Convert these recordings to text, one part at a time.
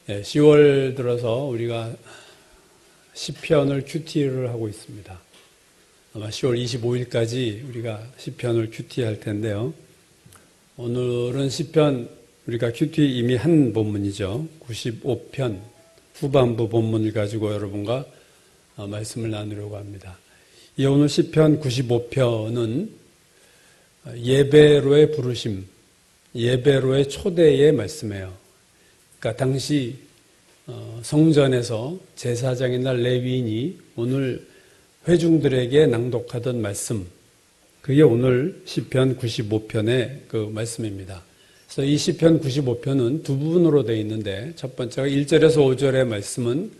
10월 들어서 우리가 시편을 큐티를 하고 있습니다. 아마 10월 25일까지 우리가 시편을 큐티할 텐데요. 오늘은 시편 우리가 큐티 이미 한 본문이죠. 95편 후반부 본문을 가지고 여러분과 말씀을 나누려고 합니다. 이 오늘 시편 95편은 예배로의 부르심, 예배로의 초대의 말씀이에요. 그러니까 당시 성전에서 제사장인 날 레위인이 오늘 회중들에게 낭독하던 말씀, 그게 오늘 시편 95편의 그 말씀입니다. 그래서 이 시편 95편은 두 부분으로 되어 있는데 첫 번째가 1절에서 5절의 말씀은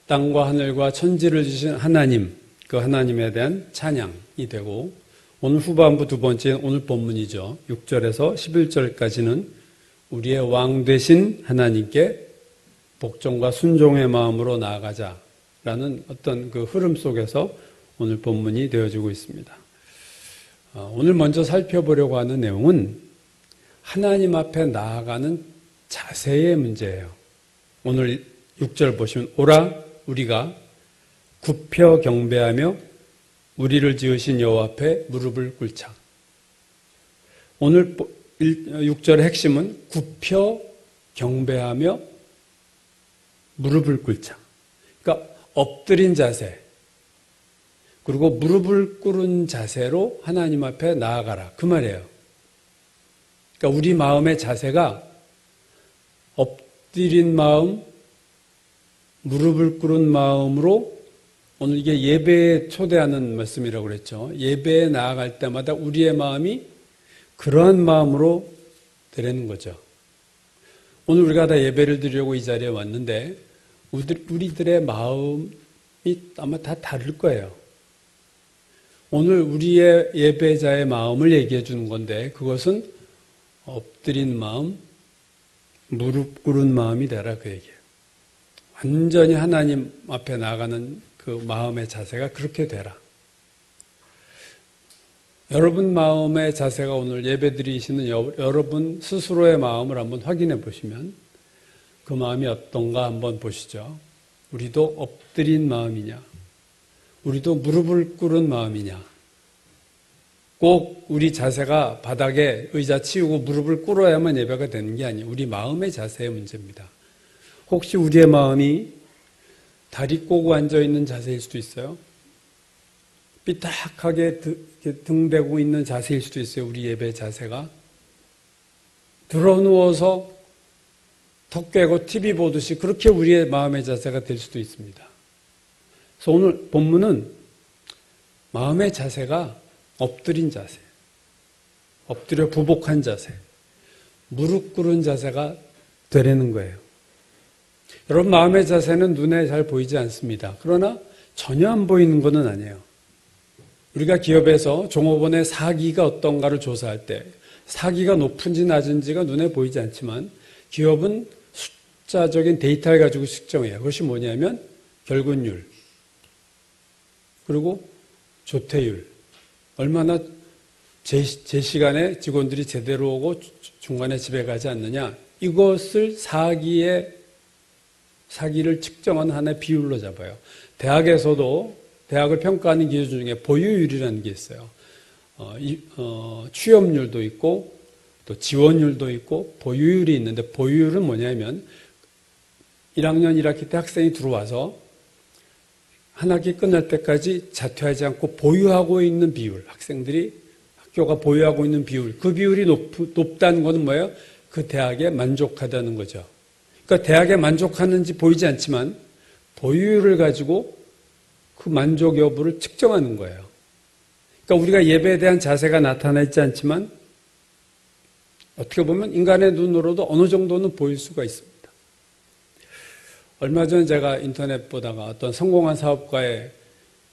땅과 하늘과 천지를 지으신 하나님, 그 하나님에 대한 찬양이 되고, 오늘 후반부 두 번째는 오늘 본문이죠. 6절에서 11절까지는 우리의 왕 되신 하나님께 복종과 순종의 마음으로 나아가자라는 어떤 그 흐름 속에서 오늘 본문이 되어지고 있습니다. 오늘 먼저 살펴보려고 하는 내용은 하나님 앞에 나아가는 자세의 문제예요. 오늘 6절 보시면 오라 우리가 굽혀 경배하며 우리를 지으신 여호와 앞에 무릎을 꿇자. 오늘 6절의 핵심은 굽혀 경배하며 무릎을 꿇자. 그러니까 엎드린 자세, 그리고 무릎을 꿇은 자세로 하나님 앞에 나아가라. 그 말이에요. 그러니까 우리 마음의 자세가 엎드린 마음, 무릎을 꿇은 마음으로, 오늘 이게 예배에 초대하는 말씀이라고 그랬죠. 예배에 나아갈 때마다 우리의 마음이 그러한 마음으로 되려는 거죠. 오늘 우리가 다 예배를 드리려고 이 자리에 왔는데 우리들의 마음이 아마 다 다를 거예요. 오늘 우리의 예배자의 마음을 얘기해 주는 건데 그것은 엎드린 마음, 무릎 꿇은 마음이 되라 그 얘기예요. 완전히 하나님 앞에 나아가는 그 마음의 자세가 그렇게 되라. 여러분 마음의 자세가 오늘 예배 드리시는 여러분 스스로의 마음을 한번 확인해 보시면 그 마음이 어떤가 한번 보시죠. 우리도 엎드린 마음이냐? 우리도 무릎을 꿇은 마음이냐? 꼭 우리 자세가 바닥에 의자 치우고 무릎을 꿇어야만 예배가 되는 게 아니에요. 우리 마음의 자세의 문제입니다. 혹시 우리의 마음이 다리 꼬고 앉아있는 자세일 수도 있어요. 삐딱하게 등 대고 있는 자세일 수도 있어요. 우리 예배 자세가. 드러누워서 턱 깨고 TV 보듯이 그렇게 우리의 마음의 자세가 될 수도 있습니다. 그래서 오늘 본문은 마음의 자세가 엎드린 자세, 엎드려 부복한 자세, 무릎 꿇은 자세가 되려는 거예요. 여러분 마음의 자세는 눈에 잘 보이지 않습니다. 그러나 전혀 안 보이는 것은 아니에요. 우리가 기업에서 종업원의 사기가 어떤가를 조사할 때 사기가 높은지 낮은지가 눈에 보이지 않지만 기업은 숫자적인 데이터를 가지고 측정해요. 그것이 뭐냐면 결근율, 그리고 조퇴율, 얼마나 제 시간에 직원들이 제대로 오고 중간에 집에 가지 않느냐, 이것을 사기를 측정한 하나의 비율로 잡아요. 대학에서도 대학을 평가하는 기준 중에 보유율이라는 게 있어요. 취업률도 있고 또 지원율도 있고 보유율이 있는데, 보유율은 뭐냐면 1학년 1학기 때 학생이 들어와서 한 학기 끝날 때까지 자퇴하지 않고 보유하고 있는 비율, 학생들이 학교가 보유하고 있는 비율, 그 비율이 높다는 것은 뭐예요? 그 대학에 만족하다는 거죠. 그러니까 대학에 만족하는지 보이지 않지만 보유율을 가지고 그 만족 여부를 측정하는 거예요. 그러니까 우리가 예배에 대한 자세가 나타나 있지 않지만 어떻게 보면 인간의 눈으로도 어느 정도는 보일 수가 있습니다. 얼마 전에 제가 인터넷 보다가 어떤 성공한 사업가의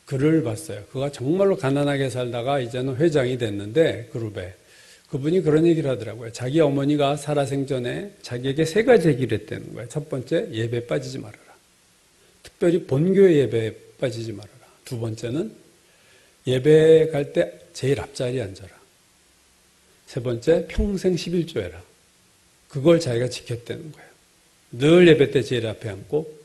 글을 봤어요. 그가 정말로 가난하게 살다가 이제는 회장이 됐는데 그룹에 그분이 그런 얘기를 하더라고요. 자기 어머니가 살아생전에 자기에게 3가지 얘기를 했다는 거예요. 첫 번째, 예배에 빠지지 말아라. 특별히 본교회 예배에 빠지지 말아라. 두 번째는 예배 갈 때 제일 앞자리에 앉아라. 세 번째, 평생 11조 해라. 그걸 자기가 지켰다는 거예요. 늘 예배 때 제일 앞에 앉고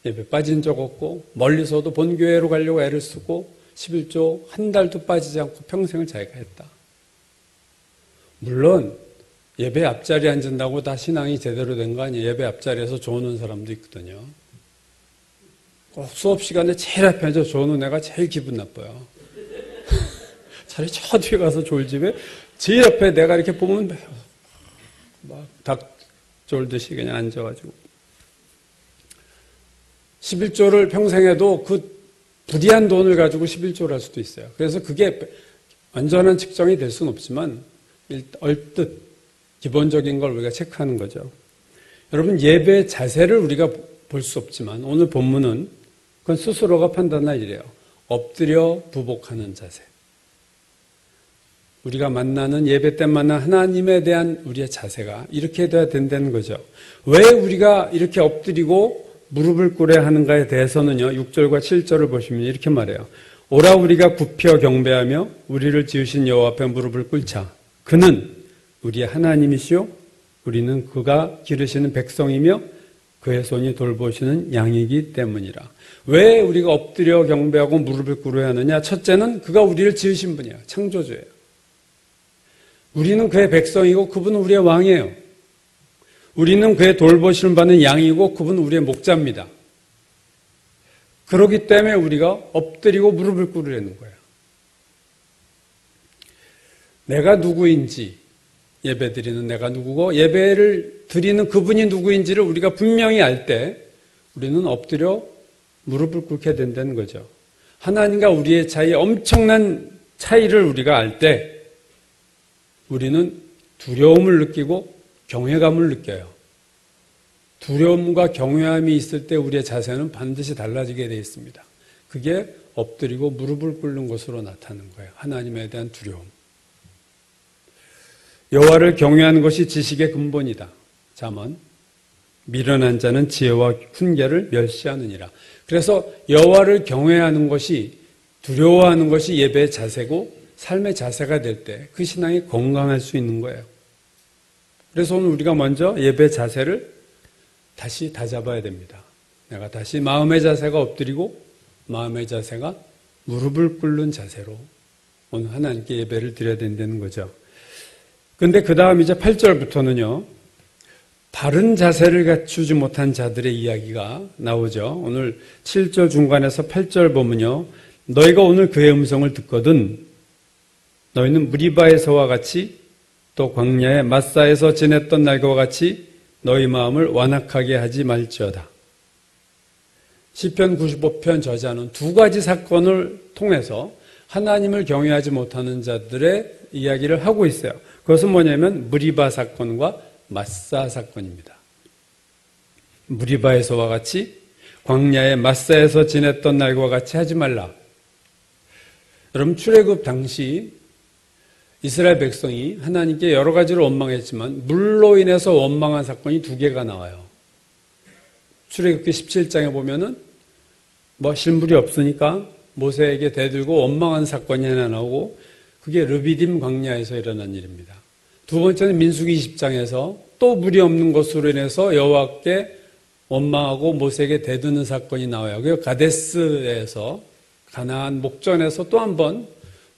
예배 빠진 적 없고 멀리서도 본교회로 가려고 애를 쓰고 11조 한 달도 빠지지 않고 평생을 자기가 했다. 물론 예배 앞자리에 앉는다고 다 신앙이 제대로 된 거 아니에요. 예배 앞자리에서 조는 사람도 있거든요. 꼭 수업 시간에 제일 앞에 앉아 조는 애가 제일 기분 나빠요. 차라리 저 뒤에 가서 졸집에 제일 앞에 내가 이렇게 보면 막 닭 졸듯이 그냥 앉아가지고 11조를 평생 해도 그 부디한 돈을 가지고 11조를 할 수도 있어요. 그래서 그게 완전한 측정이 될 수는 없지만 얼뜻 기본적인 걸 우리가 체크하는 거죠. 여러분, 예배 자세를 우리가 볼 수 없지만 오늘 본문은 그건 스스로가 판단할 일이에요. 엎드려 부복하는 자세. 우리가 만나는 예배 때 만난 하나님에 대한 우리의 자세가 이렇게 돼야 된다는 거죠. 왜 우리가 이렇게 엎드리고 무릎을 꿇어야 하는가에 대해서는요, 6절과 7절을 보시면 이렇게 말해요. 오라 우리가 굽혀 경배하며 우리를 지으신 여호와 앞에 무릎을 꿇자. 그는 우리의 하나님이시요 우리는 그가 기르시는 백성이며 그의 손이 돌보시는 양이기 때문이라. 왜 우리가 엎드려 경배하고 무릎을 꿇어야 하느냐? 첫째는 그가 우리를 지으신 분이에요. 창조주예요. 우리는 그의 백성이고 그분은 우리의 왕이에요. 우리는 그의 돌보시는 받는 양이고 그분은 우리의 목자입니다. 그렇기 때문에 우리가 엎드리고 무릎을 꿇으려는 거예요. 내가 누구인지, 예배 드리는 내가 누구고 예배를 드리는 그분이 누구인지를 우리가 분명히 알 때 우리는 엎드려 무릎을 꿇게 된다는 거죠. 하나님과 우리의 차이, 엄청난 차이를 우리가 알 때 우리는 두려움을 느끼고 경외감을 느껴요. 두려움과 경외함이 있을 때 우리의 자세는 반드시 달라지게 되어 있습니다. 그게 엎드리고 무릎을 꿇는 것으로 나타나는 거예요. 하나님에 대한 두려움. 여호와를 경외하는 것이 지식의 근본이다. 잠언. 미련한 자는 지혜와 훈계를 멸시하느니라. 그래서 여호와를 경외하는 것이, 두려워하는 것이 예배의 자세고 삶의 자세가 될 때 그 신앙이 건강할 수 있는 거예요. 그래서 오늘 우리가 먼저 예배 자세를 다시 다잡아야 됩니다. 내가 다시 마음의 자세가 엎드리고 마음의 자세가 무릎을 꿇는 자세로 오늘 하나님께 예배를 드려야 된다는 거죠. 근데 그 다음 이제 8절부터는요, 바른 자세를 갖추지 못한 자들의 이야기가 나오죠. 오늘 7절 중간에서 8절 보면요, 너희가 오늘 그의 음성을 듣거든 너희는 무리바에서와 같이 또 광야의 마사에서 지냈던 날과 같이 너희 마음을 완악하게 하지 말지어다. 시편 95편 저자는 두 가지 사건을 통해서 하나님을 경외하지 못하는 자들의 이야기를 하고 있어요. 그것은 뭐냐면 무리바 사건과 마사 사건입니다. 무리바에서와 같이 광야의 마사에서 지냈던 날과 같이 하지 말라. 여러분, 출애굽 당시 이스라엘 백성이 하나님께 여러 가지로 원망했지만 물로 인해서 원망한 사건이 두 개가 나와요. 출애굽기 17장에 보면은 실물이 없으니까 모세에게 대들고 원망한 사건이 하나 나오고 그게 르비딤 광야에서 일어난 일입니다. 두 번째는 민수기 20장에서 또 물이 없는 것으로 인해서 여호와께 원망하고 모세에게 대드는 사건이 나와요. 그리고 가데스에서 가나안 목전에서 또 한 번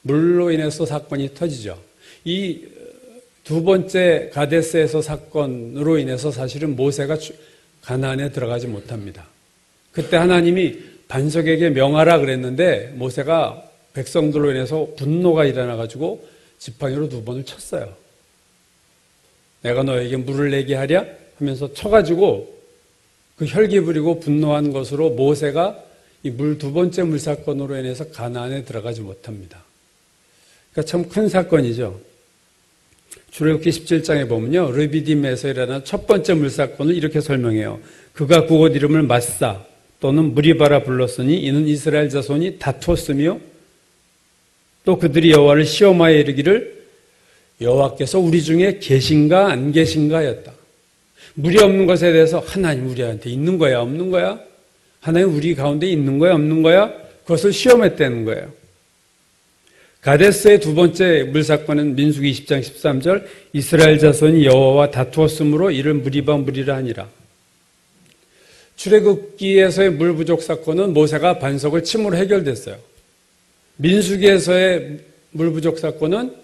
물로 인해서 사건이 터지죠. 이 두 번째 가데스에서 사건으로 인해서 사실은 모세가 가나안에 들어가지 못합니다. 그때 하나님이 반석에게 명하라 그랬는데 모세가 백성들로 인해서 분노가 일어나가지고 지팡이로 두 번을 쳤어요. 내가 너에게 물을 내게 하랴 하면서 쳐가지고 그 혈기 부리고 분노한 것으로 모세가 이 물 두 번째 물 사건으로 인해서 가나안에 들어가지 못합니다. 그러니까 참 큰 사건이죠. 출애굽기 17장에 보면요, 르비딤에서 일어난 첫 번째 물 사건을 이렇게 설명해요. 그가 그곳 이름을 마사 또는 무리바라 불렀으니 이는 이스라엘 자손이 다투었으며 또 그들이 여호와를 시험하여 이르기를 여호와께서 우리 중에 계신가 안 계신가 였다. 물이 없는 것에 대해서 하나님 우리한테 있는 거야 없는 거야? 하나님 우리 가운데 있는 거야 없는 거야? 그것을 시험했다는 거예요. 가데스의 두 번째 물사건은 민수기 20장 13절 이스라엘 자손이 여호와와 다투었으므로 이를 무리바 무리라 하니라. 출애굽기에서의 물 부족 사건은 모세가 반석을 침으로 해결됐어요. 민수기에서의 물 부족 사건은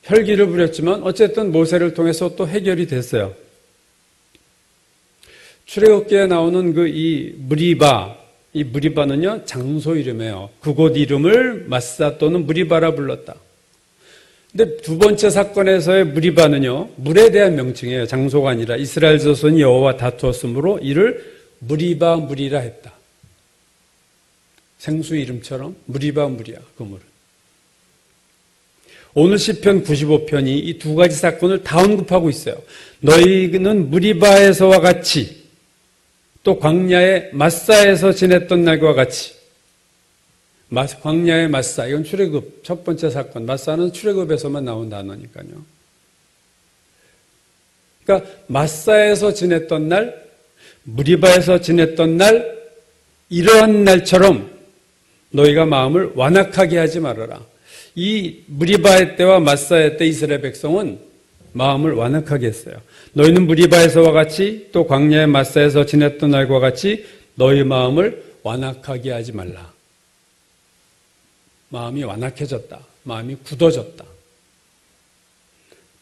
혈기를 부렸지만 어쨌든 모세를 통해서 또 해결이 됐어요. 출애굽기에 나오는 이 무리바, 이 무리바는요 장소 이름이에요. 그곳 이름을 마사 또는 무리바라 불렀다. 근데 두 번째 사건에서의 무리바는요 물에 대한 명칭이에요. 장소가 아니라 이스라엘 자손이 여호와와 다투었으므로 이를 무리바 무리라 했다. 생수 이름처럼 무리바 무리야 그 물은. 오늘 시편 95편이 이 두 가지 사건을 다 언급하고 있어요. 너희는 무리바에서와 같이 또 광야의 마사에서 지냈던 날과 같이. 광야의 마사, 이건 출애굽 첫 번째 사건. 마사는 출애굽에서만 나온 단어니까요. 그러니까 마사에서 지냈던 날, 무리바에서 지냈던 날, 이러한 날처럼 너희가 마음을 완악하게 하지 말아라. 이 무리바의 때와 마사의 때 이스라엘 백성은 마음을 완악하게 했어요. 너희는 무리바에서와 같이 또 광야의 마사에서 지냈던 날과 같이 너희 마음을 완악하게 하지 말라. 마음이 완악해졌다. 마음이 굳어졌다.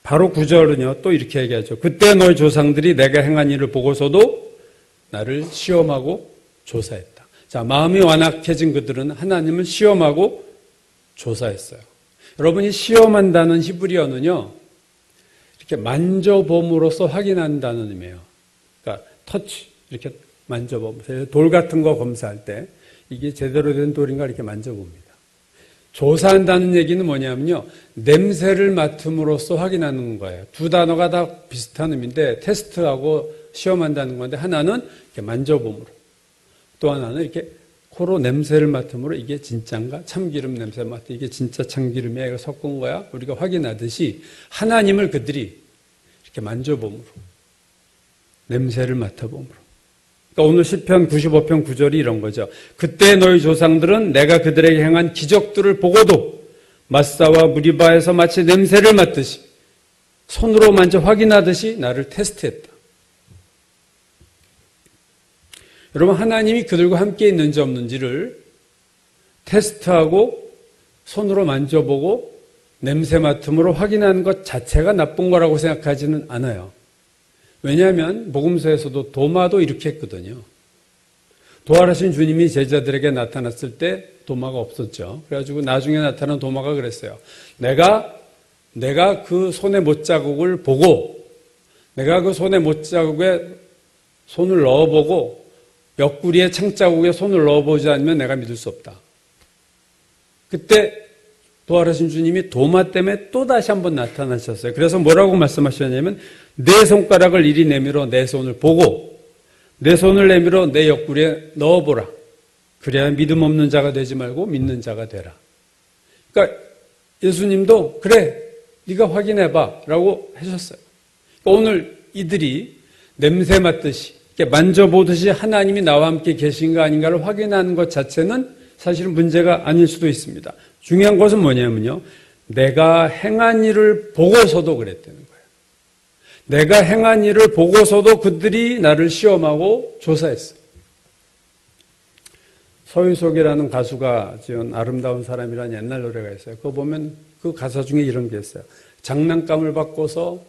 바로 9절은요 또 이렇게 얘기하죠. 그때 너희 조상들이 내가 행한 일을 보고서도 나를 시험하고 조사했다. 자, 마음이 완악해진 그들은 하나님을 시험하고 조사했어요. 여러분이 시험한다는 히브리어는요 이렇게 만져봄으로써 확인한다는 의미예요. 그러니까 터치, 이렇게 만져보면서 돌 같은 거 검사할 때 이게 제대로 된 돌인가 이렇게 만져봅니다. 조사한다는 얘기는 뭐냐면요. 냄새를 맡음으로써 확인하는 거예요. 두 단어가 다 비슷한 의미인데 테스트하고 시험한다는 건데 하나는 이렇게 만져봄으로 또 하나는 이렇게 코로 냄새를 맡음으로 이게 진짜인가? 참기름 냄새 맡아 이게 진짜 참기름이야? 이거 섞은 거야? 우리가 확인하듯이 하나님을 그들이 이렇게 만져봄으로 냄새를 맡아봄으로 그러니까 오늘 시편 95편 9절이 이런 거죠. 그때 너희 조상들은 내가 그들에게 행한 기적들을 보고도 마사와 무리바에서 마치 냄새를 맡듯이 손으로 만져 확인하듯이 나를 테스트했다. 여러분 하나님이 그들과 함께 있는지 없는지를 테스트하고 손으로 만져보고 냄새 맡음으로 확인하는 것 자체가 나쁜 거라고 생각하지는 않아요. 왜냐하면 복음서에서도 도마도 이렇게 했거든요. 부활하신 주님이 제자들에게 나타났을 때 도마가 없었죠. 그래가지고 나중에 나타난 도마가 그랬어요. 내가 그 손의 못자국을 보고 내가 그 손의 못자국에 손을 넣어보고 옆구리에 창자국에 손을 넣어보지 않으면 내가 믿을 수 없다. 그때 부활하신 주님이 도마 때문에 또 다시 한번 나타나셨어요. 그래서 뭐라고 말씀하셨냐면 내 손가락을 이리 내밀어 내 손을 보고 내 손을 내밀어 내 옆구리에 넣어보라. 그래야 믿음 없는 자가 되지 말고 믿는 자가 되라. 그러니까 예수님도 그래 네가 확인해봐 라고 하셨어요. 그러니까 오늘 이들이 냄새 맡듯이 이렇게 만져보듯이 하나님이 나와 함께 계신가 아닌가를 확인하는 것 자체는 사실은 문제가 아닐 수도 있습니다. 중요한 것은 뭐냐면요. 내가 행한 일을 보고서도 그랬다는 거예요. 내가 행한 일을 보고서도 그들이 나를 시험하고 조사했어요. 서유석이라는 가수가 지은 아름다운 사람이라는 옛날 노래가 있어요. 그거 보면 그 가사 중에 이런 게 있어요. 장난감을 받고서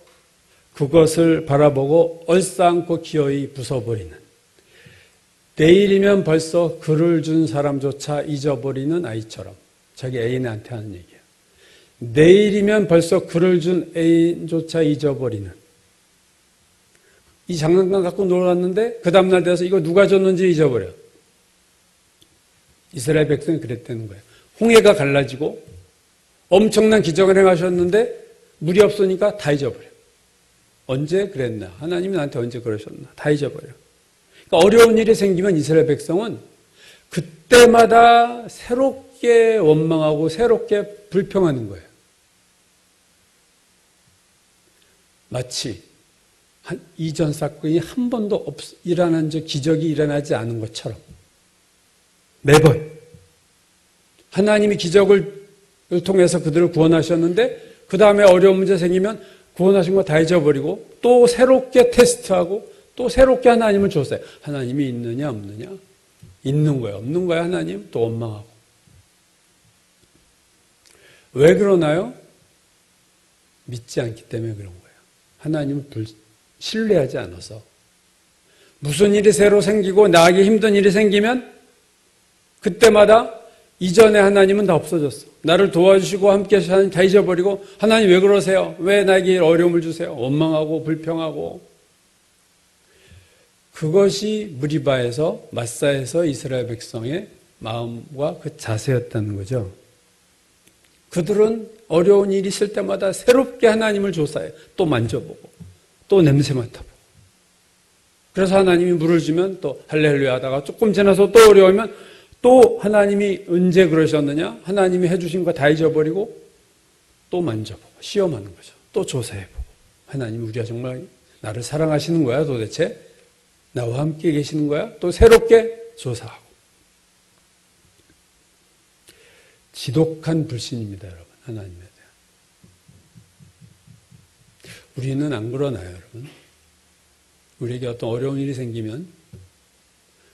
그것을 바라보고 얼싸안고 기어이 부숴버리는 내일이면 벌써 글을 준 사람조차 잊어버리는 아이처럼 자기 애인한테 하는 얘기예요. 내일이면 벌써 글을 준 애인조차 잊어버리는 이 장난감 갖고 놀았는데 그 다음날 돼서 이거 누가 줬는지 잊어버려. 이스라엘 백성이 그랬다는 거예요. 홍해가 갈라지고 엄청난 기적을 행하셨는데 물이 없으니까 다 잊어버려. 언제 그랬나? 하나님이 나한테 언제 그러셨나? 다 잊어버려. 그러니까 어려운 일이 생기면 이스라엘 백성은 그때마다 새롭게 원망하고 새롭게 불평하는 거예요. 마치 이전 사건이 한 번도 일어난 적 기적이 일어나지 않은 것처럼 매번 하나님이 기적을 을 통해서 그들을 구원하셨는데 그 다음에 어려운 문제 생기면 구원하신 거 다 잊어버리고 또 새롭게 테스트하고 또 새롭게 하나님을 조사해. 하나님이 있느냐 없느냐? 있는 거야 없는 거야 하나님? 또 원망하고. 왜 그러나요? 믿지 않기 때문에 그런 거예요. 하나님을 신뢰하지 않아서. 무슨 일이 새로 생기고 나에게 힘든 일이 생기면 그때마다 이전에 하나님은 다 없어졌어. 나를 도와주시고 함께 하신 하나님 다 잊어버리고 하나님 왜 그러세요? 왜 나에게 어려움을 주세요? 원망하고 불평하고. 그것이 무리바에서 마사에서 이스라엘 백성의 마음과 그 자세였다는 거죠. 그들은 어려운 일이 있을 때마다 새롭게 하나님을 조사해. 또 만져보고 또 냄새 맡아보고. 그래서 하나님이 물을 주면 또 할렐루야 하다가 조금 지나서 또 어려우면 또 하나님이 언제 그러셨느냐? 하나님이 해주신 거 다 잊어버리고 또 만져보고 시험하는 거죠. 또 조사해보고. 하나님 우리가 정말 나를 사랑하시는 거야 도대체? 나와 함께 계시는 거야? 또 새롭게 조사하고. 지독한 불신입니다, 여러분. 하나님에 대한. 우리는 안 그러나요, 여러분? 우리에게 어떤 어려운 일이 생기면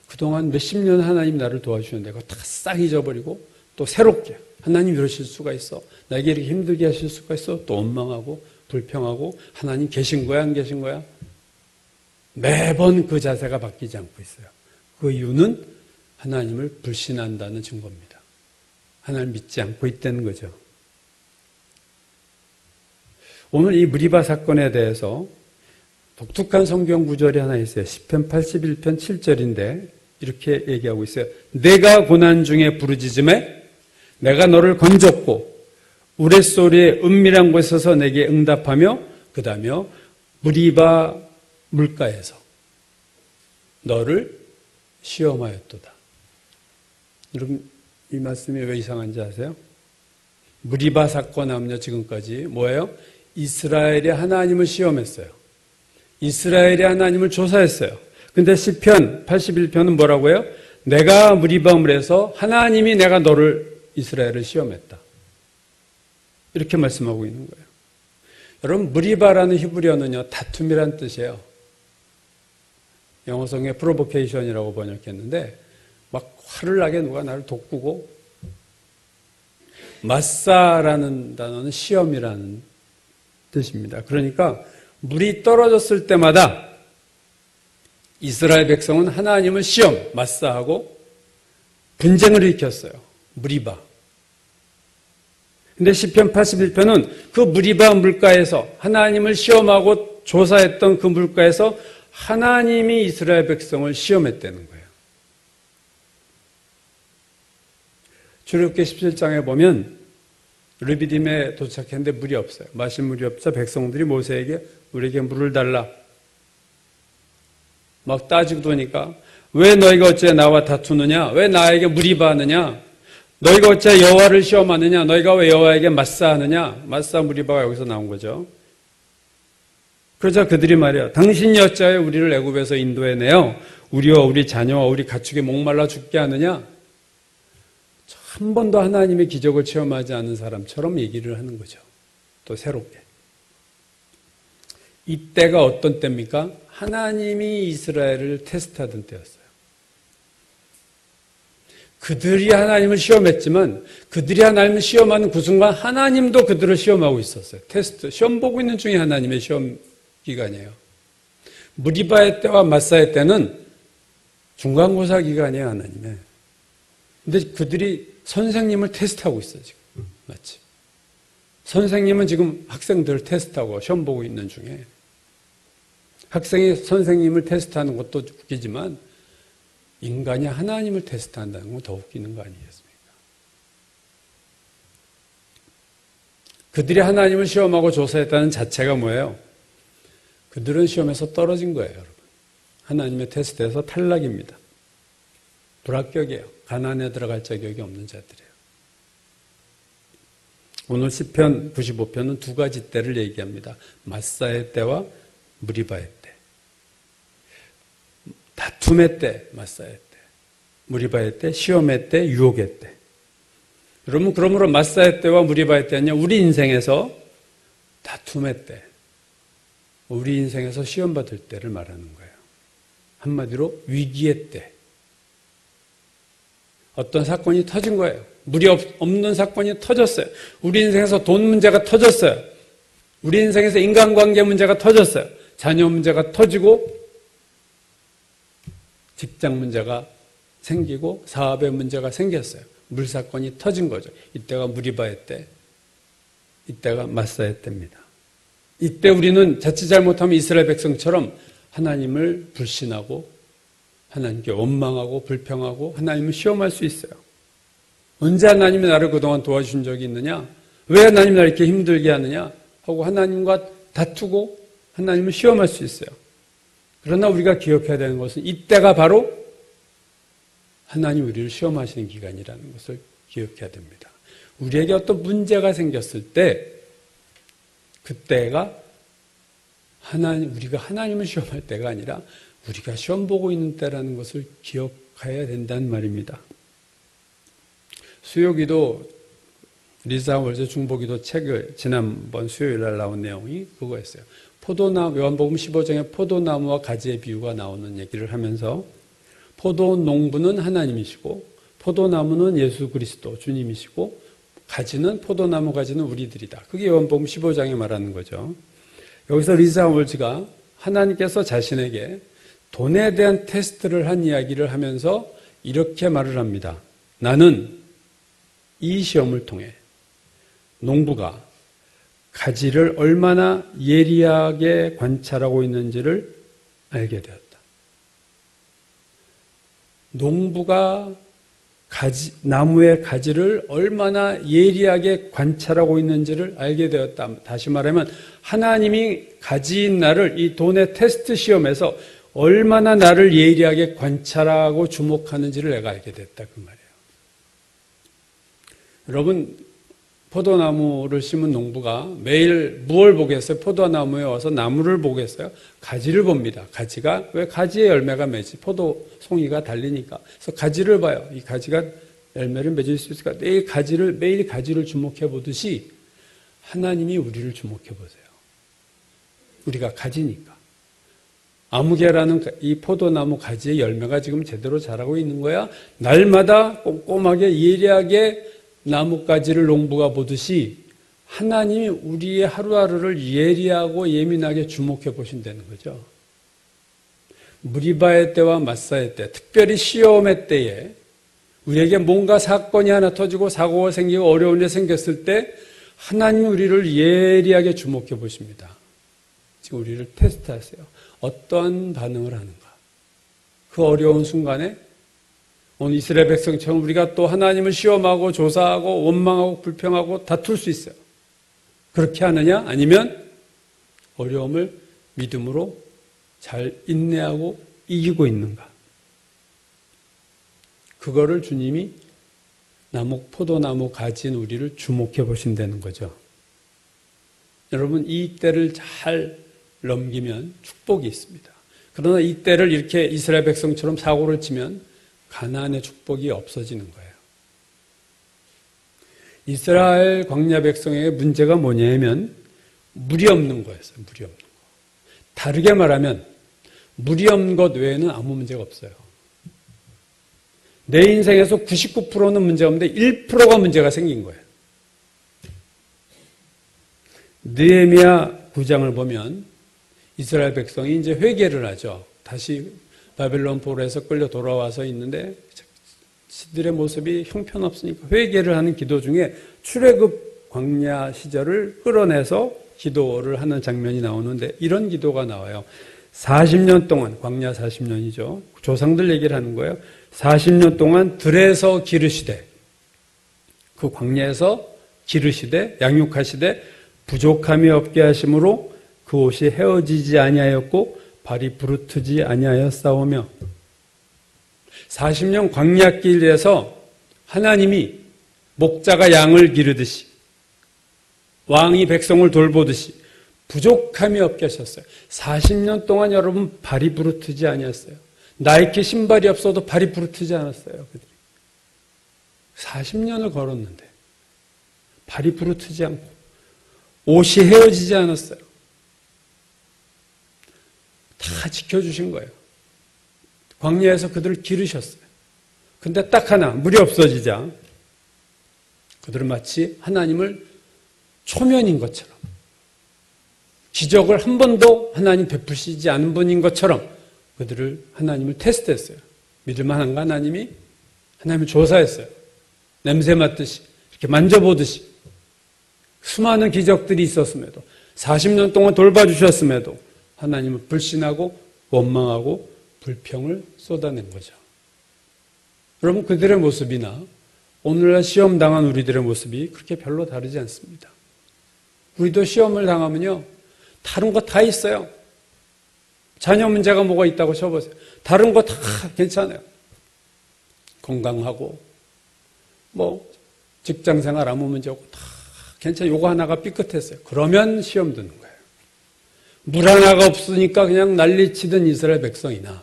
그동안 몇십 년 하나님 나를 도와주셨는데 그거 다 싹 잊어버리고 또 새롭게 하나님 이러실 수가 있어. 나에게 이렇게 힘들게 하실 수가 있어. 또 원망하고 불평하고 하나님 계신 거야 안 계신 거야? 매번 그 자세가 바뀌지 않고 있어요. 그 이유는 하나님을 불신한다는 증거입니다. 하나님을 믿지 않고 있다는 거죠. 오늘 이 무리바 사건에 대해서 독특한 성경 구절이 하나 있어요. 시편 81편 7절인데 이렇게 얘기하고 있어요. 내가 고난 중에 부르짖음에 내가 너를 건졌고 우레소리의 은밀한 곳에서 내게 응답하며 그 다음에 무리바 물가에서 너를 시험하였도다. 여러분 이 말씀이 왜 이상한지 아세요? 무리바 사건 하면요 지금까지 뭐예요? 이스라엘이 하나님을 시험했어요. 이스라엘이 하나님을 조사했어요. 근데 시편 81편은 뭐라고 해요? 내가 무리바물에서 하나님이 내가 너를 이스라엘을 시험했다. 이렇게 말씀하고 있는 거예요. 여러분 무리바라는 히브리어는요 다툼이란 뜻이에요. 영어성에 프로보케이션이라고 번역했는데 막 화를 나게 누가 나를 돋구고 마사라는 단어는 시험이라는 뜻입니다. 그러니까 물이 떨어졌을 때마다 이스라엘 백성은 하나님을 시험, 마사하고 분쟁을 일으켰어요. 무리바. 근데 시편 81편은 그 무리바 물가에서 하나님을 시험하고 조사했던 그 물가에서 하나님이 이스라엘 백성을 시험했다는 거예요. 출애굽기 17장에 보면 르비딤에 도착했는데 물이 없어요. 마실 물이 없자 백성들이 모세에게 우리에게 물을 달라. 막 따지고 도니까 왜 너희가 어째 나와 다투느냐? 왜 나에게 무리바하느냐? 너희가 어째 여호와를 시험하느냐? 너희가 왜 여호와에게 맞사하느냐? 맞사 무리바가 여기서 나온 거죠. 그러자 그들이 말이야. 당신이 어찌하여 우리를 애굽에서 인도해내어 우리와 우리 자녀와 우리 가축에 목말라 죽게 하느냐? 한 번도 하나님의 기적을 체험하지 않은 사람처럼 얘기를 하는 거죠. 또 새롭게. 이때가 어떤 때입니까? 하나님이 이스라엘을 테스트하던 때였어요. 그들이 하나님을 시험했지만 그들이 하나님을 시험하는 그 순간 하나님도 그들을 시험하고 있었어요. 테스트, 시험 보고 있는 중에 하나님의 시험 기간이에요. 무리바의 때와 마사의 때는 중간고사 기간이에요, 하나님의. 근데 그들이 선생님을 테스트하고 있어요, 지금. 마치. 선생님은 지금 학생들을 테스트하고 시험 보고 있는 중에 학생이 선생님을 테스트하는 것도 웃기지만 인간이 하나님을 테스트한다는 건 더 웃기는 거 아니겠습니까? 그들이 하나님을 시험하고 조사했다는 자체가 뭐예요? 그들은 시험에서 떨어진 거예요, 여러분. 하나님의 테스트에서 탈락입니다. 불합격이에요. 가나안에 들어갈 자격이 없는 자들이에요. 오늘 시편 95편은 두 가지 때를 얘기합니다. 마사의 때와 무리바의 때. 다툼의 때, 마사의 때. 무리바의 때, 시험의 때, 유혹의 때. 여러분, 그러므로 마사의 때와 무리바의 때는요, 우리 인생에서 다툼의 때, 우리 인생에서 시험받을 때를 말하는 거예요. 한마디로 위기의 때. 어떤 사건이 터진 거예요. 무리 없는 사건이 터졌어요. 우리 인생에서 돈 문제가 터졌어요. 우리 인생에서 인간관계 문제가 터졌어요. 자녀 문제가 터지고 직장 문제가 생기고 사업의 문제가 생겼어요. 물사건이 터진 거죠. 이때가 무리바의 때, 이때가 마사의 때입니다. 이때 우리는 자칫 잘못하면 이스라엘 백성처럼 하나님을 불신하고 하나님께 원망하고 불평하고 하나님을 시험할 수 있어요. 언제 하나님이 나를 그동안 도와주신 적이 있느냐? 왜 하나님이 나를 이렇게 힘들게 하느냐? 하고 하나님과 다투고 하나님을 시험할 수 있어요. 그러나 우리가 기억해야 되는 것은 이때가 바로 하나님 우리를 시험하시는 기간이라는 것을 기억해야 됩니다. 우리에게 어떤 문제가 생겼을 때 그때가 우리가 하나님을 시험할 때가 아니라 우리가 시험 보고 있는 때라는 것을 기억해야 된다는 말입니다. 수요기도 리사 월드 중보기도 책을 지난번 수요일 날 나온 내용이 그거였어요. 포도나무, 요한복음 15장에 포도나무와 가지의 비유가 나오는 얘기를 하면서 포도 농부는 하나님이시고 포도나무는 예수 그리스도 주님이시고 가지는 포도나무 가지는 우리들이다. 그게 요한복음 15장에 말하는 거죠. 여기서 리사 월즈가 하나님께서 자신에게 돈에 대한 테스트를 한 이야기를 하면서 이렇게 말을 합니다. 나는 이 시험을 통해 농부가 가지를 얼마나 예리하게 관찰하고 있는지를 알게 되었다. 농부가 나무의 가지를 얼마나 예리하게 관찰하고 있는지를 알게 되었다. 다시 말하면 하나님이 가지인 나를 이 돈의 테스트 시험에서 얼마나 나를 예리하게 관찰하고 주목하는지를 내가 알게 됐다. 그 말이에요. 여러분, 포도나무를 심은 농부가 매일 무엇을 보겠어요? 포도나무에 와서 나무를 보겠어요? 가지를 봅니다. 가지가, 왜 가지에 열매가 맺지? 포도 송이가 달리니까. 그래서 가지를 봐요. 이 가지가 열매를 맺을 수 있을까? 매일 가지를 주목해 보듯이 하나님이 우리를 주목해 보세요. 우리가 가지니까. 아무개라는 이 포도나무 가지의 열매가 지금 제대로 자라고 있는 거야? 날마다 꼼꼼하게 예리하게 나뭇가지를 농부가 보듯이 하나님이 우리의 하루하루를 예리하고 예민하게 주목해 보신다는 거죠. 무리바의 때와 마사의 때, 특별히 시험의 때에 우리에게 뭔가 사건이 하나 터지고 사고가 생기고 어려운 일이 생겼을 때 하나님이 우리를 예리하게 주목해 보십니다. 지금 우리를 테스트하세요. 어떠한 반응을 하는가. 그 어려운 순간에 오늘 이스라엘 백성처럼 우리가 또 하나님을 시험하고 조사하고 원망하고 불평하고 다툴 수 있어요. 그렇게 하느냐? 아니면 어려움을 믿음으로 잘 인내하고 이기고 있는가? 그거를 주님이 포도나무 가진 우리를 주목해 보신다는 거죠. 여러분, 이 때를 잘 넘기면 축복이 있습니다. 그러나 이 때를 이렇게 이스라엘 백성처럼 사고를 치면 가나안의 축복이 없어지는 거예요. 이스라엘 광야 백성에게 문제가 뭐냐면 물이 없는 거였어요. 물이 없는 거. 다르게 말하면 물이 없는 것 외에는 아무 문제가 없어요. 내 인생에서 99%는 문제가 없는데 1%가 문제가 생긴 거예요. 느헤미야 9장을 보면 이스라엘 백성이 이제 회개를 하죠. 다시 바벨론 포로에서 끌려 돌아와서 있는데 그들의 모습이 형편없으니까 회개를 하는 기도 중에 출애굽 광야 시절을 끌어내서 기도를 하는 장면이 나오는데 이런 기도가 나와요. 40년 동안, 광야 40년이죠. 조상들 얘기를 하는 거예요. 40년 동안 들에서 기르시되, 그 광야에서 기르시되, 양육하시되, 부족함이 없게 하심으로 그 옷이 헤어지지 아니하였고 발이 부르트지 아니하였사오며 40년 광야길에서 하나님이 목자가 양을 기르듯이 왕이 백성을 돌보듯이 부족함이 없게 하셨어요. 40년 동안 여러분 발이 부르트지 아니었어요. 나이키 신발이 없어도 발이 부르트지 않았어요. 그들이. 40년을 걸었는데 발이 부르트지 않고 옷이 헤어지지 않았어요. 다 지켜주신 거예요. 광야에서 그들을 기르셨어요. 근데 딱 하나, 물이 없어지자 그들은 마치 하나님을 초면인 것처럼, 기적을 한 번도 하나님 베푸시지 않은 분인 것처럼 그들을 하나님을 테스트했어요. 믿을만한가 하나님이? 하나님을 조사했어요. 냄새 맡듯이, 이렇게 만져보듯이. 수많은 기적들이 있었음에도 40년 동안 돌봐주셨음에도 하나님을 불신하고 원망하고 불평을 쏟아낸 거죠. 여러분, 그들의 모습이나 오늘날 시험 당한 우리들의 모습이 그렇게 별로 다르지 않습니다. 우리도 시험을 당하면요, 다른 거 다 있어요. 자녀 문제가 뭐가 있다고 쳐보세요. 다른 거 다 괜찮아요. 건강하고 뭐 직장생활 아무 문제 없고 다 괜찮아요. 요거 하나가 삐끗했어요. 그러면 시험 드는 거예요. 물 하나가 없으니까 그냥 난리치던 이스라엘 백성이나,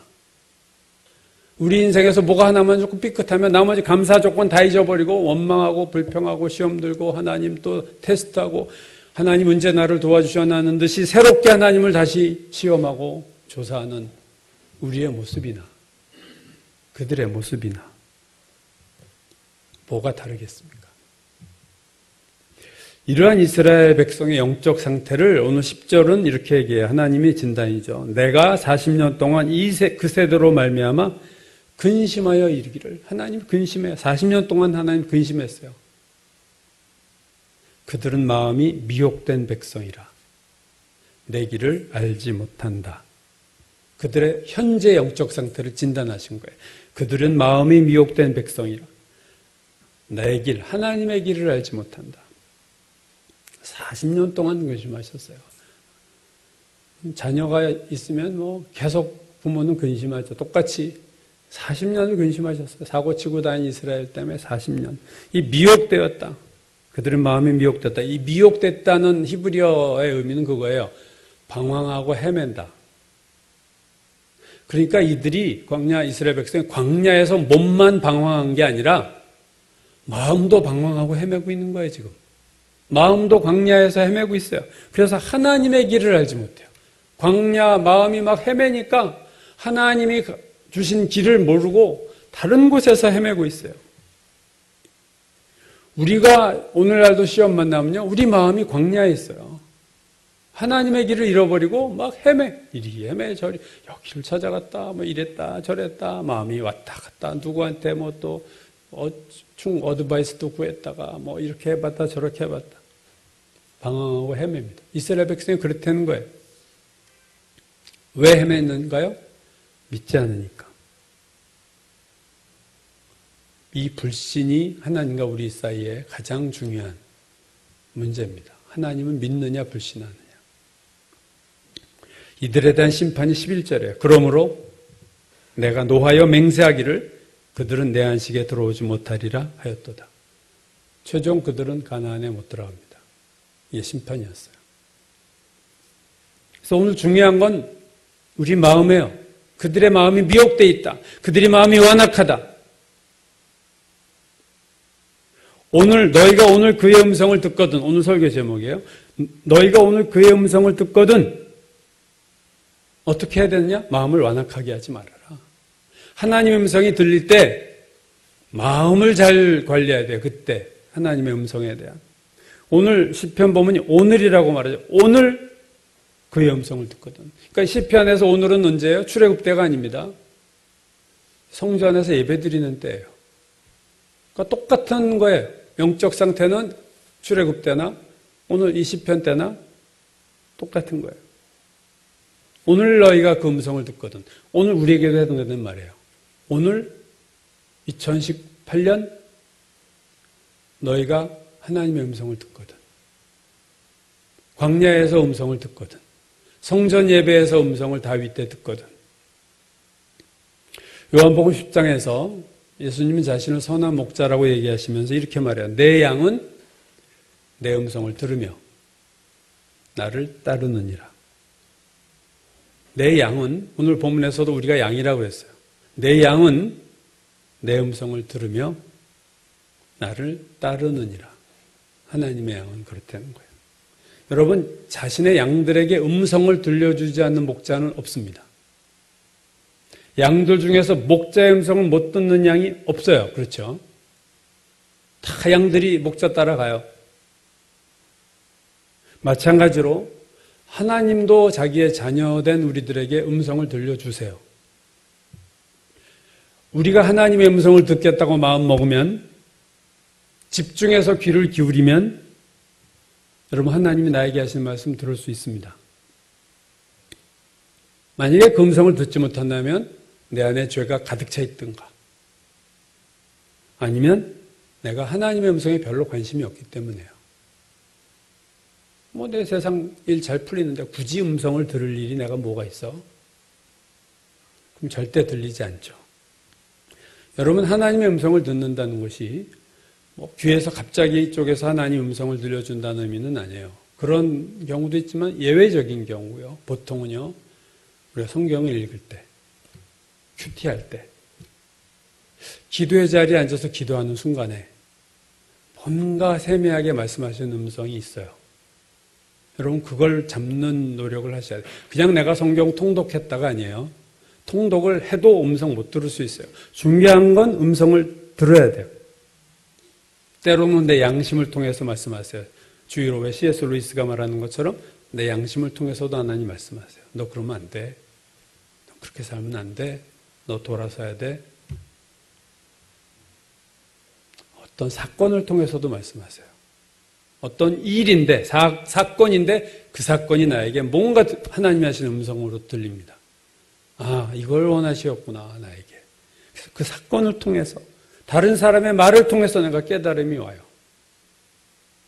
우리 인생에서 뭐가 하나만 조금 삐끗하면 나머지 감사 조건 다 잊어버리고 원망하고 불평하고 시험 들고 하나님 또 테스트하고 하나님 언제 나를 도와주셔나는 듯이 새롭게 하나님을 다시 시험하고 조사하는 우리의 모습이나 그들의 모습이나 뭐가 다르겠습니까? 이러한 이스라엘 백성의 영적 상태를 오늘 10절은 이렇게 얘기해요. 하나님의 진단이죠. 내가 40년 동안 그 세대로 말미암아 근심하여 이르기를. 하나님 근심해요. 40년 동안 하나님 근심했어요. 그들은 마음이 미혹된 백성이라 내 길을 알지 못한다. 그들의 현재 영적 상태를 진단하신 거예요. 그들은 마음이 미혹된 백성이라 내 길, 하나님의 길을 알지 못한다. 40년 동안 근심하셨어요. 자녀가 있으면 뭐 계속 부모는 근심하죠. 똑같이 40년을 근심하셨어요. 사고치고 다닌 이스라엘 때문에 40년. 이 미혹되었다. 그들의 마음이 미혹됐다. 이 미혹됐다는 히브리어의 의미는 그거예요. 방황하고 헤맨다. 그러니까 이들이 이스라엘 백성이 광야에서 몸만 방황한 게 아니라 마음도 방황하고 헤매고 있는 거예요, 지금. 마음도 광야에서 헤매고 있어요. 그래서 하나님의 길을 알지 못해요. 광야 마음이 막 헤매니까 하나님이 주신 길을 모르고 다른 곳에서 헤매고 있어요. 우리가 오늘날도 시험 만나면요, 우리 마음이 광야에 있어요. 하나님의 길을 잃어버리고 막 헤매. 이리 헤매 저리 여기를 찾아갔다 뭐 이랬다 저랬다 마음이 왔다 갔다 누구한테 뭐 또 어드바이스도 구했다가 뭐 이렇게 해봤다 저렇게 해봤다 방황하고 헤맵니다. 이스라엘 백성이 그렇다는 거예요. 왜 헤맸는가요? 믿지 않으니까. 이 불신이 하나님과 우리 사이에 가장 중요한 문제입니다. 하나님은 믿느냐 불신하느냐. 이들에 대한 심판이 11절이에요. 그러므로 내가 노하여 맹세하기를 그들은 내 안식에 들어오지 못하리라 하였도다. 최종 그들은 가나안에 못 들어갑니다. 이게 심판이었어요. 그래서 오늘 중요한 건 우리 마음이에요. 그들의 마음이 미혹되어 있다. 그들의 마음이 완악하다. 너희가 오늘 그의 음성을 듣거든. 오늘 설교 제목이에요. 너희가 오늘 그의 음성을 듣거든. 어떻게 해야 되느냐? 마음을 완악하게 하지 말아라. 하나님의 음성이 들릴 때 마음을 잘 관리해야 돼요. 그때 하나님의 음성에 대한. 오늘 시편 보면 오늘이라고 말하죠. 오늘 그의 음성을 듣거든. 그러니까 시편에서 오늘은 언제예요? 출애굽 때가 아닙니다. 성전에서 예배드리는 때예요. 그러니까 똑같은 거예요. 영적 상태는 출애굽 때나 오늘 이 시편 때나 똑같은 거예요. 오늘 너희가 그 음성을 듣거든. 오늘 우리에게도 해당되는 말이에요. 오늘 2018년 너희가 하나님의 음성을 듣거든. 광야에서 음성을 듣거든. 성전 예배에서 음성을 다윗 때 듣거든. 요한복음 10장에서 예수님은 자신을 선한 목자라고 얘기하시면서 이렇게 말해요. 내 양은 내 음성을 들으며 나를 따르느니라. 내 양은 오늘 본문에서도 우리가 양이라고 했어요. 내 양은 내 음성을 들으며 나를 따르느니라. 하나님의 양은 그렇다는 거예요. 여러분, 자신의 양들에게 음성을 들려주지 않는 목자는 없습니다. 양들 중에서 목자의 음성을 못 듣는 양이 없어요. 그렇죠? 다 양들이 목자 따라가요. 마찬가지로 하나님도 자기의 자녀된 우리들에게 음성을 들려주세요. 우리가 하나님의 음성을 듣겠다고 마음먹으면, 집중해서 귀를 기울이면 여러분, 하나님이 나에게 하시는 말씀 들을 수 있습니다. 만약에 그 음성을 듣지 못한다면 내 안에 죄가 가득 차 있든가, 아니면 내가 하나님의 음성에 별로 관심이 없기 때문에요. 내 세상 일 잘 풀리는데 굳이 음성을 들을 일이 내가 뭐가 있어? 그럼 절대 들리지 않죠. 여러분, 하나님의 음성을 듣는다는 것이 귀에서 갑자기 이쪽에서 하나님 음성을 들려준다는 의미는 아니에요. 그런 경우도 있지만 예외적인 경우요. 보통은요, 우리가 성경을 읽을 때, 큐티할 때, 기도의 자리에 앉아서 기도하는 순간에 뭔가 세미하게 말씀하시는 음성이 있어요. 여러분, 그걸 잡는 노력을 하셔야 돼요. 그냥 내가 성경 통독했다가 아니에요. 통독을 해도 음성 못 들을 수 있어요. 중요한 건 음성을 들어야 돼요. 때로는 내 양심을 통해서 말씀하세요. 주의로 왜 C.S. 루이스가 말하는 것처럼 내 양심을 통해서도 하나님 말씀하세요. 너 그러면 안 돼. 너 그렇게 살면 안 돼. 너 돌아서야 돼. 어떤 사건을 통해서도 말씀하세요. 어떤 일인데, 사건인데 그 사건이 나에게 뭔가 하나님이 하시는 음성으로 들립니다. 아, 이걸 원하시었구나, 나에게. 그래서 그 사건을 통해서, 다른 사람의 말을 통해서 내가 깨달음이 와요.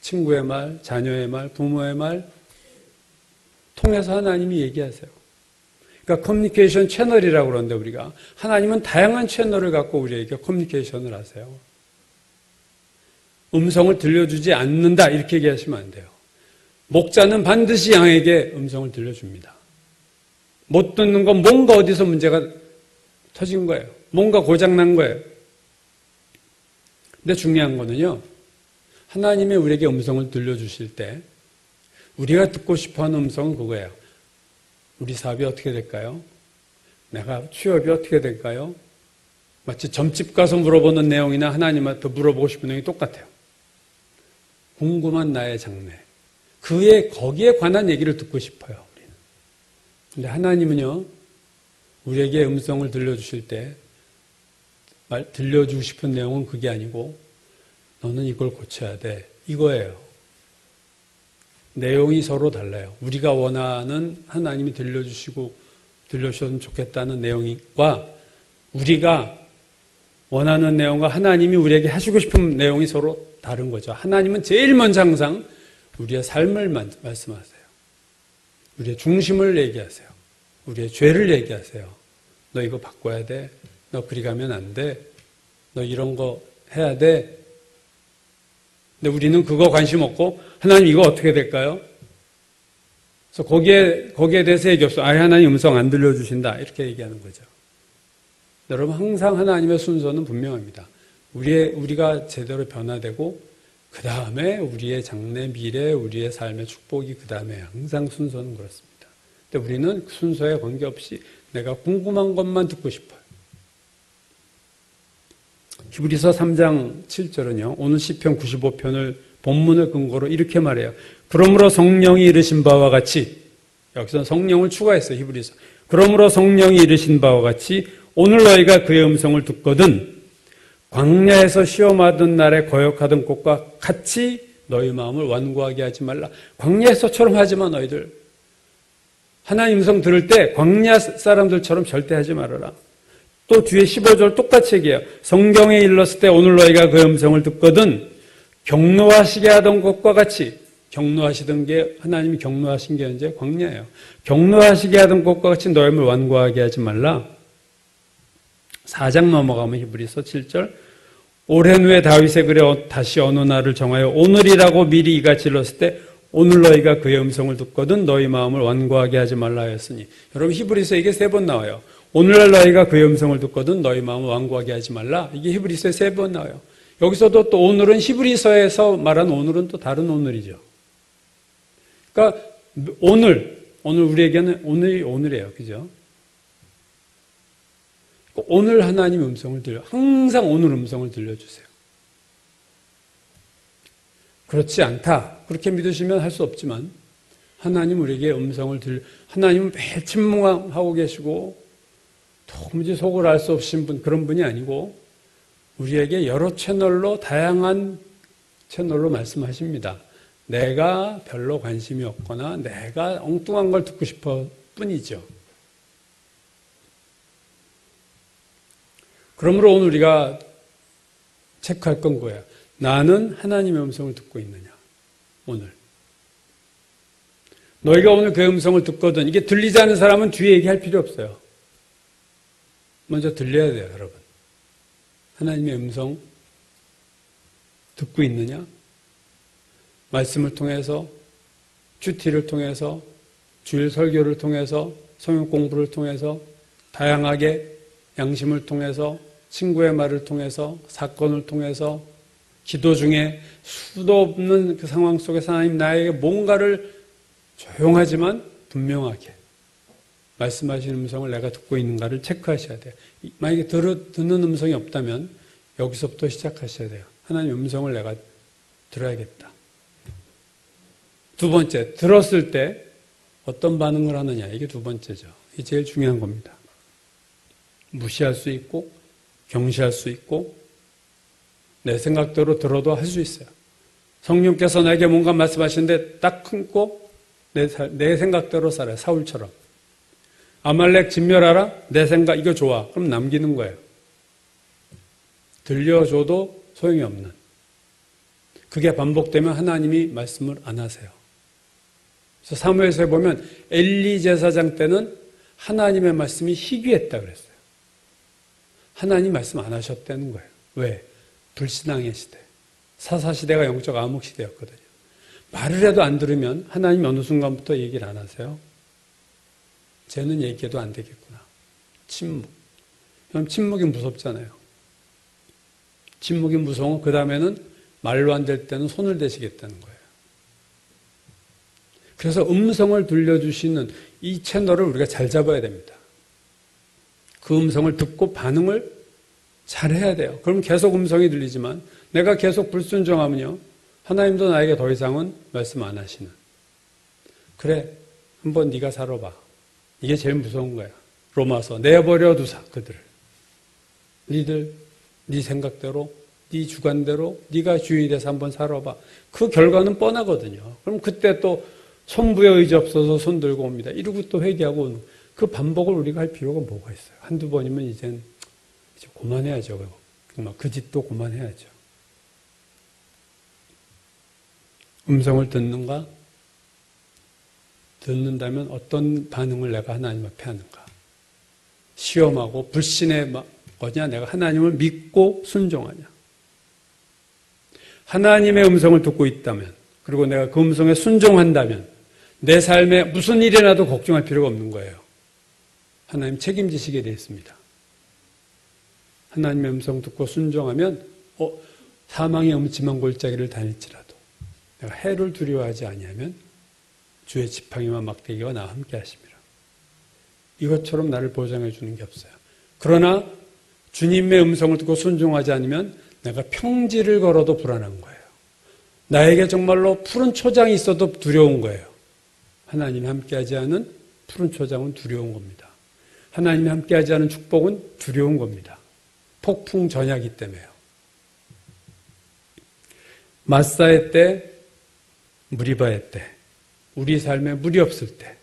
친구의 말, 자녀의 말, 부모의 말 통해서 하나님이 얘기하세요. 그러니까 커뮤니케이션 채널이라고 그러는데 우리가 하나님은 다양한 채널을 갖고 우리에게 커뮤니케이션을 하세요. 음성을 들려주지 않는다 이렇게 얘기하시면 안 돼요. 목자는 반드시 양에게 음성을 들려줍니다. 못 듣는 건 뭔가 어디서 문제가 터진 거예요. 뭔가 고장난 거예요. 근데 중요한 거는요, 하나님이 우리에게 음성을 들려주실 때 우리가 듣고 싶어하는 음성은 그거예요. 우리 사업이 어떻게 될까요? 내가 취업이 어떻게 될까요? 마치 점집 가서 물어보는 내용이나 하나님한테 물어보고 싶은 내용이 똑같아요. 궁금한 나의 장래. 거기에 관한 얘기를 듣고 싶어요, 우리는. 근데 하나님은요, 우리에게 음성을 들려주실 때, 들려주고 싶은 내용은 그게 아니고, 너는 이걸 고쳐야 돼. 이거예요. 내용이 서로 달라요. 우리가 원하는 하나님이 들려주셨으면 좋겠다는 내용과 우리가 원하는 내용과 하나님이 우리에게 하시고 싶은 내용이 서로 다른 거죠. 하나님은 제일 먼저 항상 우리의 삶을 말씀하세요. 우리의 중심을 얘기하세요. 우리의 죄를 얘기하세요. 너 이거 바꿔야 돼. 너 그리 가면 안 돼. 너 이런 거 해야 돼. 근데 우리는 그거 관심 없고 하나님 이거 어떻게 될까요? 그래서 거기에 대해서 얘기 없어. 아예 하나님 음성 안 들려주신다. 이렇게 얘기하는 거죠. 여러분, 항상 하나님의 순서는 분명합니다. 우리가 제대로 변화되고 그 다음에 우리의 장래, 미래, 우리의 삶의 축복이 그 다음에 항상 순서는 그렇습니다. 근데 우리는 그 순서에 관계없이 내가 궁금한 것만 듣고 싶어요. 히브리서 3장 7절은요. 오늘 시편 95편을 본문을 근거로 이렇게 말해요. 그러므로 성령이 이르신 바와 같이, 여기서 성령을 추가했어요. 히브리서. 그러므로 성령이 이르신 바와 같이 오늘 너희가 그의 음성을 듣거든 광야에서 시험하던 날에 거역하던 꽃과 같이 너희 마음을 완고하게 하지 말라. 광야에서처럼 하지 마. 너희들 하나님 음성 들을 때 광야 사람들처럼 절대 하지 말아라. 또 뒤에 15절 똑같이 얘기해요. 성경에 일렀을 때 오늘 너희가 그의 음성을 듣거든 경노하시게 하던 것과 같이, 경노하시던 게 하나님이 경노하신 게 이제 광야예요. 경노하시게 하던 것과 같이 너희 마음을 완고하게 하지 말라. 4장 넘어가면 히브리서 7절 오랜 후에 다윗의 글에 다시 어느 날을 정하여 오늘이라고 미리 이같이 일렀을 때 오늘 너희가 그의 음성을 듣거든 너희 마음을 완고하게 하지 말라 하였으니, 여러분 히브리서 이게 3번 나와요. 오늘날 너희가 그의 음성을 듣거든 너희 마음을 완고하게 하지 말라. 이게 히브리서에 3번 나와요. 여기서도 또 오늘은 히브리서에서 말한 오늘은 또 다른 오늘이죠. 그러니까 오늘 우리에게는 오늘이에요. 그죠? 오늘 하나님의 음성을 항상 오늘 음성을 들려주세요. 그렇지 않다. 그렇게 믿으시면 할 수 없지만, 하나님 우리에게 하나님은 매일 침묵하고 계시고, 도무지 속을 알 수 없으신 그런 분이 아니고, 우리에게 여러 채널로, 다양한 채널로 말씀하십니다. 내가 별로 관심이 없거나, 내가 엉뚱한 걸 듣고 싶어 뿐이죠. 그러므로 오늘 우리가 체크할 건 뭐야? 나는 하나님의 음성을 듣고 있느냐? 오늘. 너희가 오늘 그 음성을 듣거든. 이게 들리지 않는 사람은 뒤에 얘기할 필요 없어요. 먼저 들려야 돼요, 여러분. 하나님의 음성 듣고 있느냐? 말씀을 통해서, 큐티를 통해서, 주일 설교를 통해서, 성경 공부를 통해서, 다양하게 양심을 통해서, 친구의 말을 통해서, 사건을 통해서, 기도 중에 수도 없는 그 상황 속에서 하나님 나에게 뭔가를 조용하지만 분명하게 말씀하시는 음성을 내가 듣고 있는가를 체크하셔야 돼요. 만약에 듣는 음성이 없다면 여기서부터 시작하셔야 돼요. 하나님 음성을 내가 들어야겠다. 두 번째, 들었을 때 어떤 반응을 하느냐. 이게 두 번째죠. 이게 제일 중요한 겁니다. 무시할 수 있고 경시할 수 있고 내 생각대로 들어도 할 수 있어요. 성령께서 나에게 뭔가 말씀하시는데 딱 끊고 내 생각대로 살아요. 사울처럼. 아말렉 진멸하라? 내 생각 이거 좋아. 그럼 남기는 거예요. 들려줘도 소용이 없는. 그게 반복되면 하나님이 말씀을 안 하세요. 그래서 사무엘서에 보면 엘리 제사장 때는 하나님의 말씀이 희귀했다 그랬어요. 하나님 말씀 안 하셨다는 거예요. 왜? 불신앙의 시대. 사사시대가 영적 암흑시대였거든요. 말을 해도 안 들으면 하나님 어느 순간부터 얘기를 안 하세요. 쟤는 얘기해도 안 되겠구나. 침묵. 그럼 침묵이 무섭잖아요. 침묵이 무서워. 그 다음에는 말로 안 될 때는 손을 대시겠다는 거예요. 그래서 음성을 들려주시는 이 채널을 우리가 잘 잡아야 됩니다. 그 음성을 듣고 반응을 잘 해야 돼요. 그럼 계속 음성이 들리지만 내가 계속 불순종하면요. 하나님도 나에게 더 이상은 말씀 안 하시는. 그래, 한번 네가 살아봐. 이게 제일 무서운 거야. 로마서 내버려 두사 그들을. 니들 네 생각대로 네 주관대로 네가 주인이 돼서 한번 살아봐. 그 결과는 뻔하거든요. 그럼 그때 또 손부에 의지 없어서 손 들고 옵니다. 이러고 또 회개하고 오는 그 반복을 우리가 할 필요가 뭐가 있어요. 한두 번이면 이제 그만해야죠. 정말 그 짓도 그만해야죠. 음성을 듣는다면 어떤 반응을 내가 하나님 앞에 하는가? 시험하고 불신의 거냐? 내가 하나님을 믿고 순종하냐? 하나님의 음성을 듣고 있다면, 그리고 내가 그 음성에 순종한다면 내 삶에 무슨 일이 나도 걱정할 필요가 없는 거예요. 하나님 책임지시게 되어 있습니다. 하나님의 음성 듣고 순종하면 사망의 음침한 골짜기를 다닐지라도 내가 해를 두려워하지 아니하면 주의 지팡이와 막대기와 나와 함께 하십니다. 이것처럼 나를 보장해 주는 게 없어요. 그러나 주님의 음성을 듣고 순종하지 않으면 내가 평지를 걸어도 불안한 거예요. 나에게 정말로 푸른 초장이 있어도 두려운 거예요. 하나님이 함께하지 않은 푸른 초장은 두려운 겁니다. 하나님이 함께하지 않은 축복은 두려운 겁니다. 폭풍 전야기 때문에요. 마사의 때, 무리바의 때, 우리 삶에 물이 없을 때,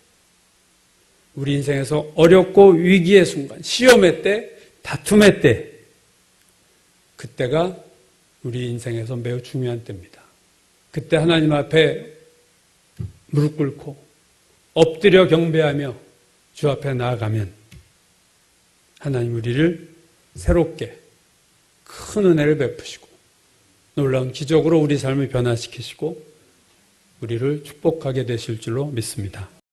우리 인생에서 어렵고 위기의 순간, 시험의 때, 다툼의 때, 그때가 우리 인생에서 매우 중요한 때입니다. 그때 하나님 앞에 무릎 꿇고 엎드려 경배하며 주 앞에 나아가면 하나님 우리를 새롭게 큰 은혜를 베푸시고 놀라운 기적으로 우리 삶을 변화시키시고 우리를 축복하게 되실 줄로 믿습니다.